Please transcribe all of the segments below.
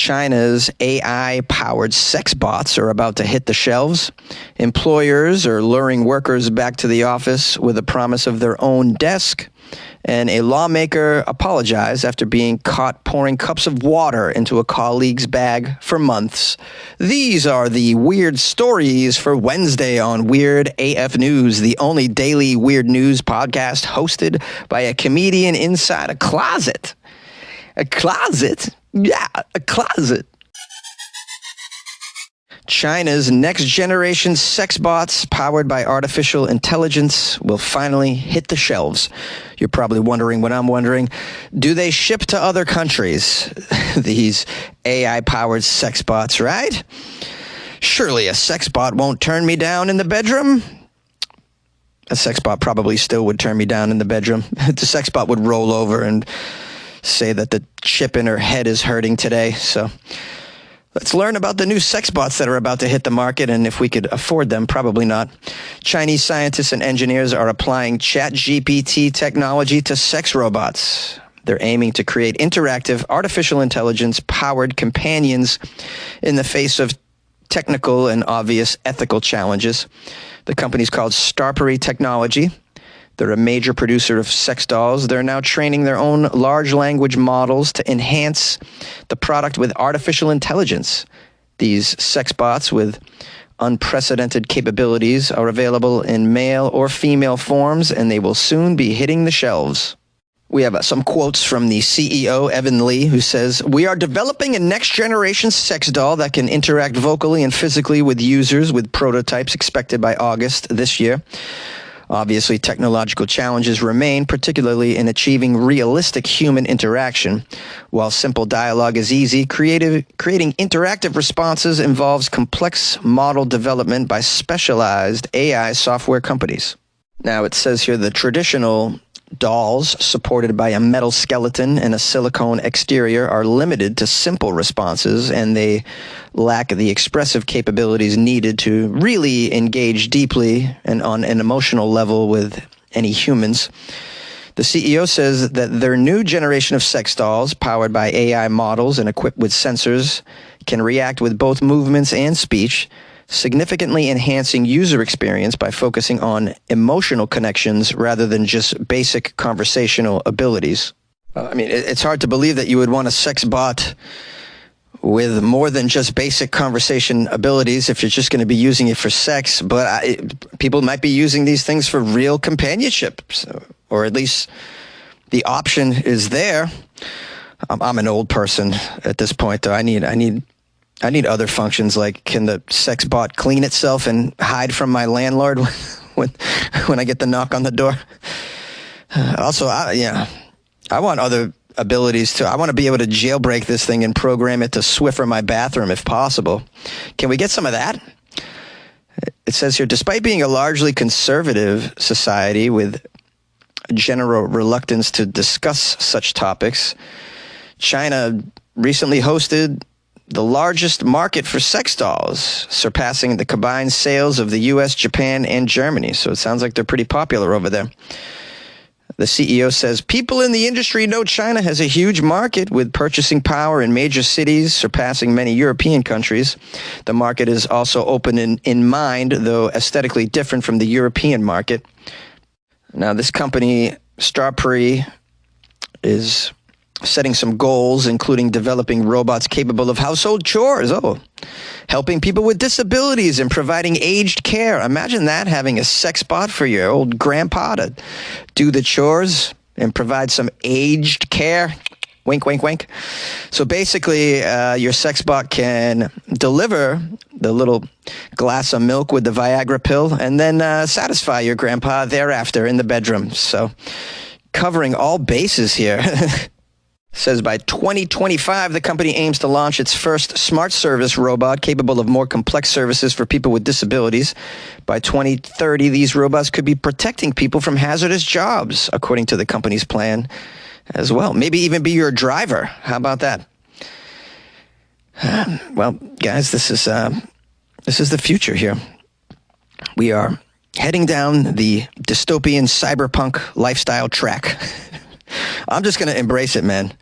China's AI-powered sex bots are about to hit the shelves. Employers are luring workers back to the office with a promise of their own desk. And a lawmaker apologized after being caught pouring cups of water into a colleague's bag for months. These are the weird stories for Wednesday on Weird AF News, the only daily weird news podcast hosted by a comedian inside a closet. A closet? Yeah, a closet. China's next-generation sex bots, powered by artificial intelligence, will finally hit the shelves. You're probably wondering what I'm wondering. Do they ship to other countries? These AI-powered sex bots, right? Surely a sex bot won't turn me down in the bedroom? A sex bot probably still would turn me down in the bedroom. The sex bot would roll over and say that the chip in her head is hurting today. So let's learn about the new sex bots that are about to hit the market, and if we could afford them, probably not. Chinese scientists and engineers are applying ChatGPT technology to sex robots. They're aiming to create interactive, artificial intelligence-powered companions in the face of technical and obvious ethical challenges. The company's called Starpery Technology. They're a major producer of sex dolls. They're now training their own large language models to enhance the product with artificial intelligence. These sex bots with unprecedented capabilities are available in male or female forms, and they will soon be hitting the shelves. We have some quotes from the CEO, Evan Lee, who says, "We are developing a next-generation sex doll that can interact vocally and physically with users, with prototypes expected by August this year. Obviously, technological challenges remain, particularly in achieving realistic human interaction. While simple dialogue is easy, creating interactive responses involves complex model development by specialized AI software companies." Now, it says here the traditional dolls, supported by a metal skeleton and a silicone exterior, are limited to simple responses, and they lack the expressive capabilities needed to really engage deeply and on an emotional level with any humans. The CEO says that their new generation of sex dolls, powered by AI models and equipped with sensors, can react with both movements and speech, significantly enhancing user experience by focusing on emotional connections rather than just basic conversational abilities. I mean, it's hard to believe that you would want a sex bot with more than just basic conversation abilities if you're just going to be using it for sex, but people might be using these things for real companionship, or at least the option is there. I'm an old person at this point, though. I need other functions, like can the sex bot clean itself and hide from my landlord when I get the knock on the door? Also, I want other abilities too. I want to be able to jailbreak this thing and program it to Swiffer my bathroom if possible. Can we get some of that? It says here, despite being a largely conservative society with a general reluctance to discuss such topics, China recently hosted the largest market for sex dolls, surpassing the combined sales of the U.S., Japan, and Germany. So it sounds like they're pretty popular over there. The CEO says, people in the industry know China has a huge market with purchasing power in major cities, surpassing many European countries. The market is also open in mind, though aesthetically different from the European market. Now, this company, Starpery, is setting some goals, including developing robots capable of household chores. Helping people with disabilities and providing aged care. Imagine that, having a sex bot for your old grandpa to do the chores and provide some aged care. Wink, wink, wink. So basically, your sex bot can deliver the little glass of milk with the Viagra pill and then satisfy your grandpa thereafter in the bedroom. So covering all bases here. Says by 2025, the company aims to launch its first smart service robot capable of more complex services for people with disabilities. By 2030, these robots could be protecting people from hazardous jobs, according to the company's plan as well. Maybe even be your driver. How about that? Well, guys, this is the future here. We are heading down the dystopian cyberpunk lifestyle track. I'm just going to embrace it, man.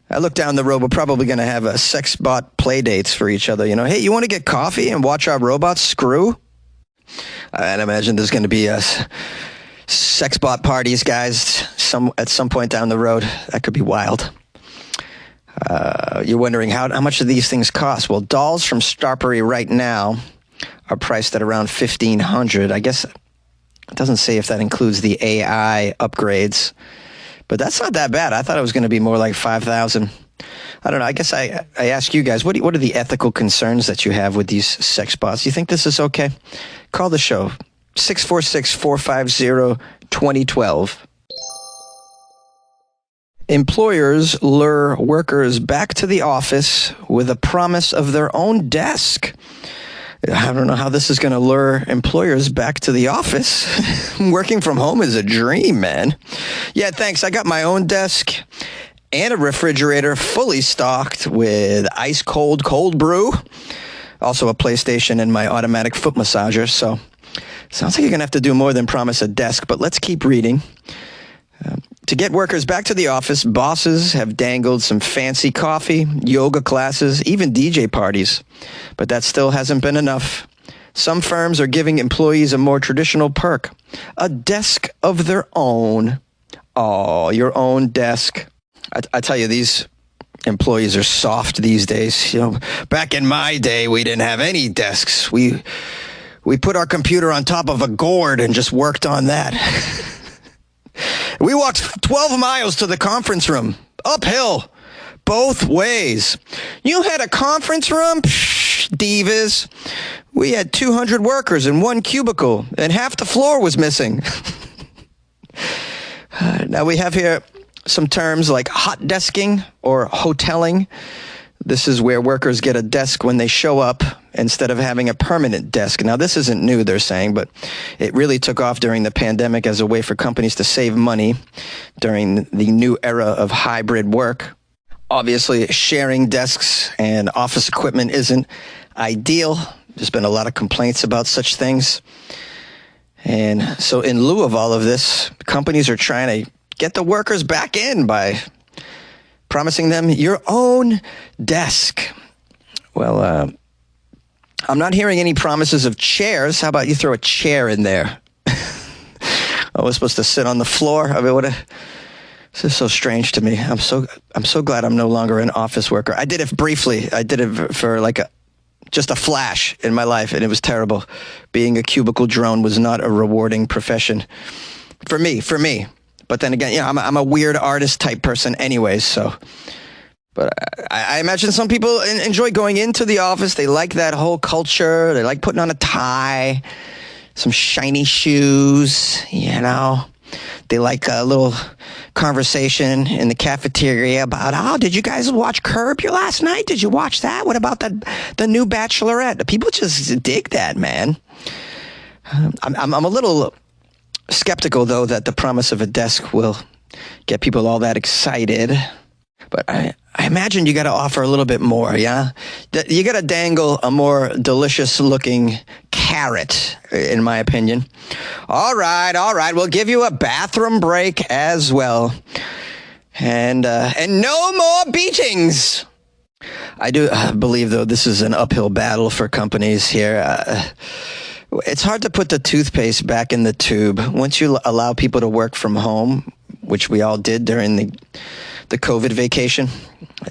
I look down the road, we're probably going to have a SexBot play dates for each other. You know, hey, you want to get coffee and watch our robots screw? I'd imagine there's going to be a SexBot parties, guys, at some point down the road. That could be wild. You're wondering how much do these things cost? Well, dolls from Starpery right now are priced at around $1,500. I guess it doesn't say if that includes the AI upgrades, but that's not that bad. I thought it was going to be more like $5,000. I don't know. I guess I ask you guys, what are the ethical concerns that you have with these sex bots? You think this is okay? Call the show, 646-450-2012. Employers lure workers back to the office with a promise of their own desk. I don't know how this is going to lure employers back to the office. Working from home is a dream, man. Yeah, thanks. I got my own desk and a refrigerator fully stocked with ice cold brew. Also a PlayStation and my automatic foot massager. So sounds like you're going to have to do more than promise a desk, but let's keep reading. To get workers back to the office, bosses have dangled some fancy coffee, yoga classes, even DJ parties. But that still hasn't been enough. Some firms are giving employees a more traditional perk, a desk of their own. Oh, your own desk. I tell you, these employees are soft these days. You know, back in my day, we didn't have any desks. We put our computer on top of a gourd and just worked on that. We walked 12 miles to the conference room, uphill, both ways. You had a conference room? Psh, divas. We had 200 workers in one cubicle, and half the floor was missing. Now we have here some terms like hot desking or hoteling. This is where workers get a desk when they show up instead of having a permanent desk. Now, this isn't new, they're saying, but it really took off during the pandemic as a way for companies to save money during the new era of hybrid work. Obviously, sharing desks and office equipment isn't ideal. There's been a lot of complaints about such things. And so in lieu of all of this, companies are trying to get the workers back in by promising them your own desk. Well, I'm not hearing any promises of chairs. How about you throw a chair in there? I was supposed to sit on the floor. I mean, this is so strange to me. I'm so glad I'm no longer an office worker. I did it briefly. I did it for like just a flash in my life, and it was terrible. Being a cubicle drone was not a rewarding profession for me. But then again, yeah, I'm a weird artist type person anyways, so. But I imagine some people enjoy going into the office. They like that whole culture. They like putting on a tie, some shiny shoes, you know. They like a little conversation in the cafeteria about, oh, did you guys watch Curb last night? Did you watch that? What about the new Bachelorette? People just dig that, man. I'm a little skeptical, though, that the promise of a desk will get people all that excited. But I imagine you got to offer a little bit more, yeah? You got to dangle a more delicious-looking carrot, in my opinion. All right. We'll give you a bathroom break as well. And no more beatings. I do believe, though, this is an uphill battle for companies here. It's hard to put the toothpaste back in the tube. Once you allow people to work from home, which we all did during the COVID vacation,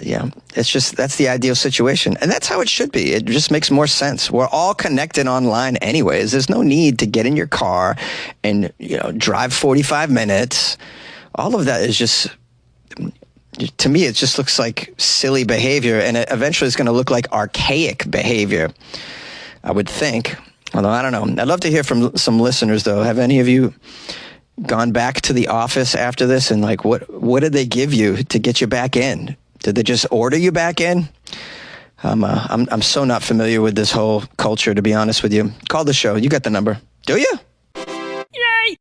yeah, that's the ideal situation. And that's how it should be. It just makes more sense. We're all connected online anyways. There's no need to get in your car and, drive 45 minutes. All of that is just, to me, it just looks like silly behavior. And it eventually is going to look like archaic behavior, I would think. Although, I don't know. I'd love to hear from some listeners, though. Have any of you gone back to the office after this, and what did they give you to get you back in? Did they just order you back in? I'm so not familiar with this whole culture, to be honest with you. Call the show. You got the number. Do you? Yay!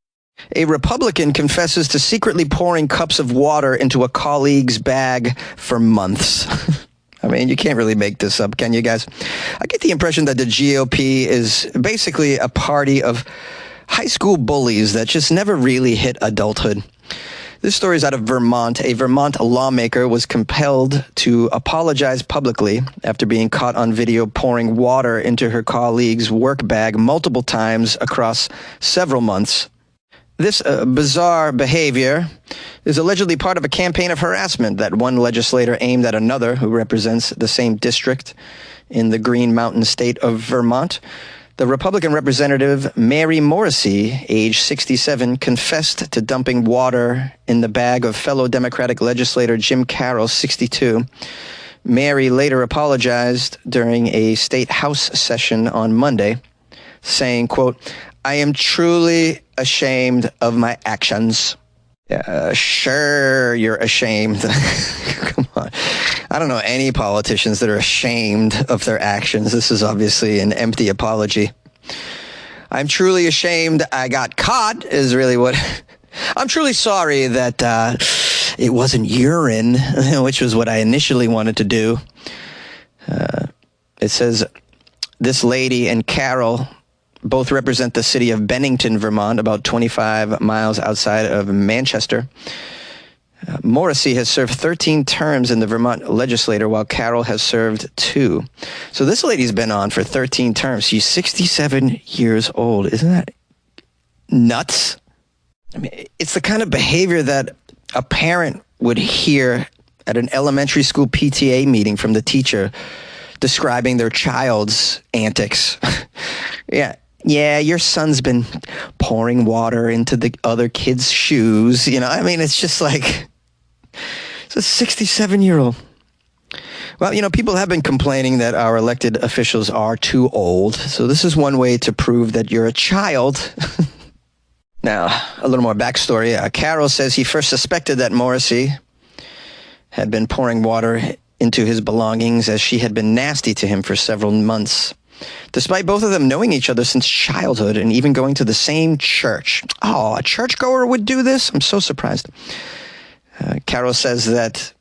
A Republican confesses to secretly pouring cups of water into a colleague's bag for months. I mean, you can't really make this up, can you guys? I get the impression that the GOP is basically a party of high school bullies that just never really hit adulthood. This story is out of Vermont. A Vermont lawmaker was compelled to apologize publicly after being caught on video pouring water into her colleague's work bag multiple times across several months. This bizarre behavior is allegedly part of a campaign of harassment that one legislator aimed at another who represents the same district in the Green Mountain state of Vermont. The Republican representative, Mary Morrissey, age 67, confessed to dumping water in the bag of fellow Democratic legislator Jim Carroll, 62. Mary later apologized during a state House session on Monday, saying, quote, "I am truly ashamed of my actions." Sure, you're ashamed. Come on. I don't know any politicians that are ashamed of their actions. This is obviously an empty apology. I'm truly ashamed I got caught is really what... I'm truly sorry that it wasn't urine, which was what I initially wanted to do. It says this lady and Carol both represent the city of Bennington, Vermont, about 25 miles outside of Manchester. Morrissey has served 13 terms in the Vermont legislature, while Carroll has served 2. So this lady's been on for 13 terms. She's 67 years old. Isn't that nuts? I mean, it's the kind of behavior that a parent would hear at an elementary school PTA meeting from the teacher describing their child's antics. Yeah, your son's been pouring water into the other kid's shoes. You know, I mean, it's just like, it's a 67-year-old. Well, you know, people have been complaining that our elected officials are too old. So this is one way to prove that you're a child. Now, a little more backstory. Carroll says he first suspected that Morrissey had been pouring water into his belongings as she had been nasty to him for several months, despite both of them knowing each other since childhood and even going to the same church. Oh, a churchgoer would do this? I'm so surprised. Carroll says that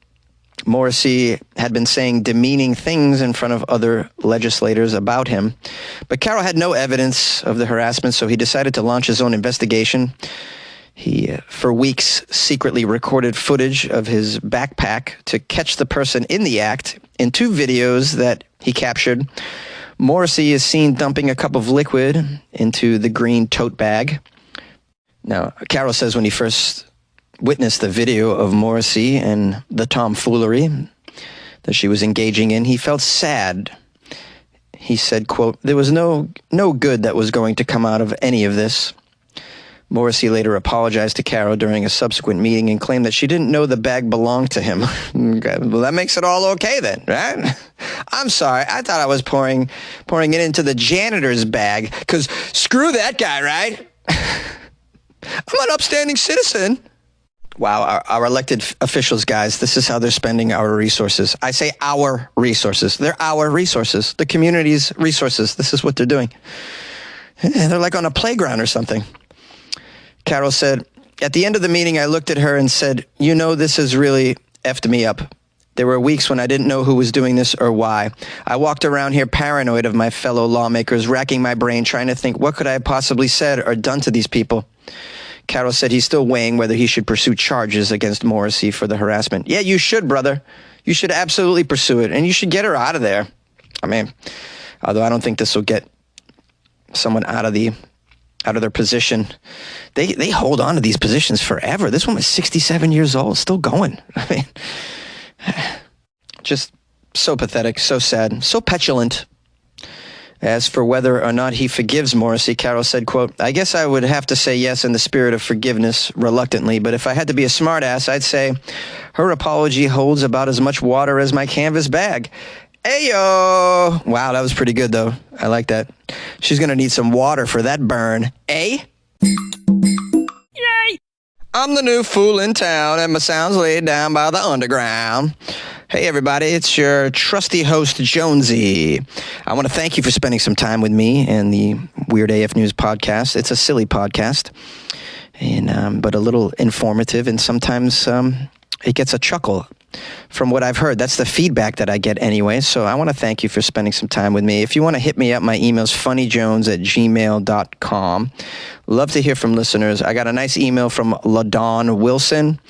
Morrissey had been saying demeaning things in front of other legislators about him, but Carroll had no evidence of the harassment, so he decided to launch his own investigation. He, for weeks, secretly recorded footage of his backpack to catch the person in the act. In 2 videos that he captured, Morrissey is seen dumping a cup of liquid into the green tote bag. Now, Carroll says when he first witnessed the video of Morrissey and the tomfoolery that she was engaging in, he felt sad. He said, quote, "There was no good that was going to come out of any of this." Morrissey later apologized to Carroll during a subsequent meeting and claimed that she didn't know the bag belonged to him. Well, that makes it all okay then, right? I'm sorry. I thought I was pouring it into the janitor's bag, because screw that guy, right? I'm an upstanding citizen. Wow, our elected officials, guys, this is how they're spending our resources. I say our resources. They're our resources, the community's resources. This is what they're doing. They're like on a playground or something. Carroll said, "At the end of the meeting, I looked at her and said, you know, this has really effed me up. There were weeks when I didn't know who was doing this or why. I walked around here paranoid of my fellow lawmakers, racking my brain, trying to think, what could I have possibly said or done to these people?" Carroll said he's still weighing whether he should pursue charges against Morrissey for the harassment. Yeah, you should, brother. You should absolutely pursue it, and you should get her out of there. I mean, although I don't think this will get someone out of their position. They hold on to these positions forever. This woman is 67 years old, still going. I mean, just so pathetic, so sad, so petulant. As for whether or not he forgives Morrissey, Carroll said, quote, "I guess I would have to say yes in the spirit of forgiveness, reluctantly, but if I had to be a smartass, I'd say her apology holds about as much water as my canvas bag." Ayo! Wow, that was pretty good, though. I like that. She's going to need some water for that burn. Eh? Yay! I'm the new fool in town, and my sound's laid down by the underground. Hey, everybody, it's your trusty host, Jonesy. I want to thank you for spending some time with me and the Weird AF News podcast. It's a silly podcast, and but a little informative, and sometimes it gets a chuckle from what I've heard. That's the feedback that I get anyway. So I want to thank you for spending some time with me. If you want to hit me up, my email's funnyjones@gmail.com. Love to hear from listeners. I got a nice email from LaDawn Wilson,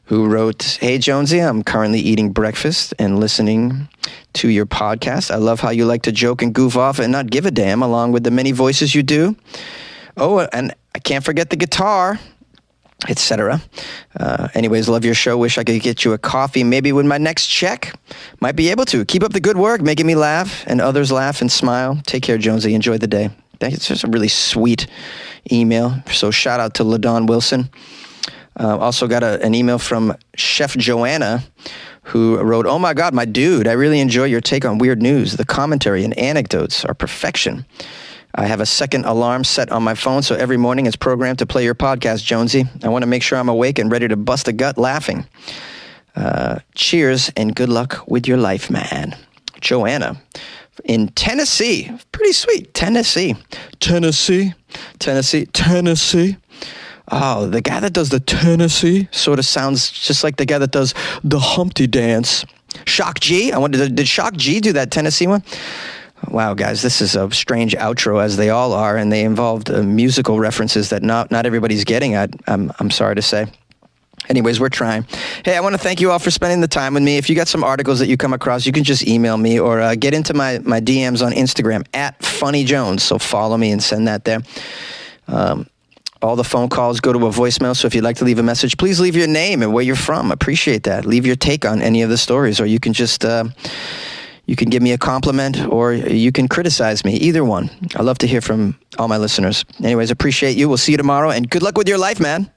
who wrote, "Hey, Jonesy, I'm currently eating breakfast and listening to your podcast. I love how you like to joke and goof off and not give a damn, along with the many voices you do. Oh, and I can't forget the guitar, etc. Anyways, love your show. Wish I could get you a coffee, maybe with my next check. Might be able to. Keep up the good work, making me laugh and others laugh and smile. Take care, Jonesy. Enjoy the day." It's just a really sweet email. So shout out to LaDawn Wilson. Also got an email from Chef Joanna, who wrote, "Oh my God, my dude, I really enjoy your take on weird news. The commentary and anecdotes are perfection. I have a second alarm set on my phone, so every morning it's programmed to play your podcast, Jonesy. I want to make sure I'm awake and ready to bust a gut laughing. Cheers and good luck with your life, man." Joanna in Tennessee. Pretty sweet. Tennessee. Oh, the guy that does the Tennessee sort of sounds just like the guy that does the Humpty Dance. Shock G? I wonder, did Shock G do that Tennessee one? Wow, guys, this is a strange outro, as they all are, and they involved musical references that not everybody's getting at, I'm sorry to say. Anyways, we're trying. Hey, I want to thank you all for spending the time with me. If you got some articles that you come across, you can just email me or get into my DMs on Instagram @FunnyJones. So follow me and send that there. All the phone calls go to a voicemail, so if you'd like to leave a message, please leave your name and where you're from. Appreciate that. Leave your take on any of the stories, or you can just you can give me a compliment, or you can criticize me. Either one. I love to hear from all my listeners. Anyways, appreciate you. We'll see you tomorrow, and good luck with your life, man.